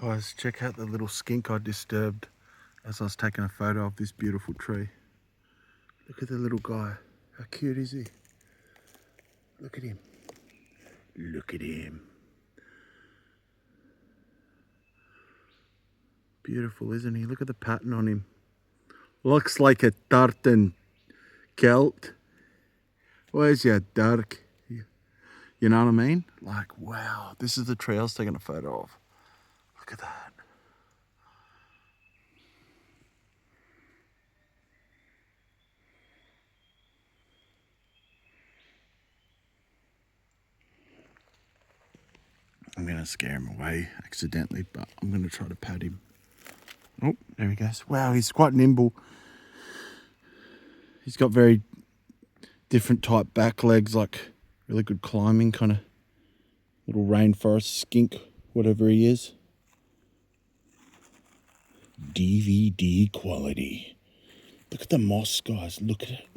Guys, check out the little skink I disturbed as I was taking a photo of this beautiful tree. Look at the little guy. How cute is he? Look at him. Look at him. Beautiful, isn't he? Look at the pattern on him. Looks like a tartan kilt. Where's your dark? You know what I mean? Like, wow, this is the tree I was taking a photo of. Look at that. I'm going to scare him away accidentally, but I'm going to try to pat him. Oh, there he goes. Wow, he's quite nimble. He's got very different type back legs, like really good climbing, kind of little rainforest skink, whatever he is. DVD quality. Look at the moss, guys. Look at it.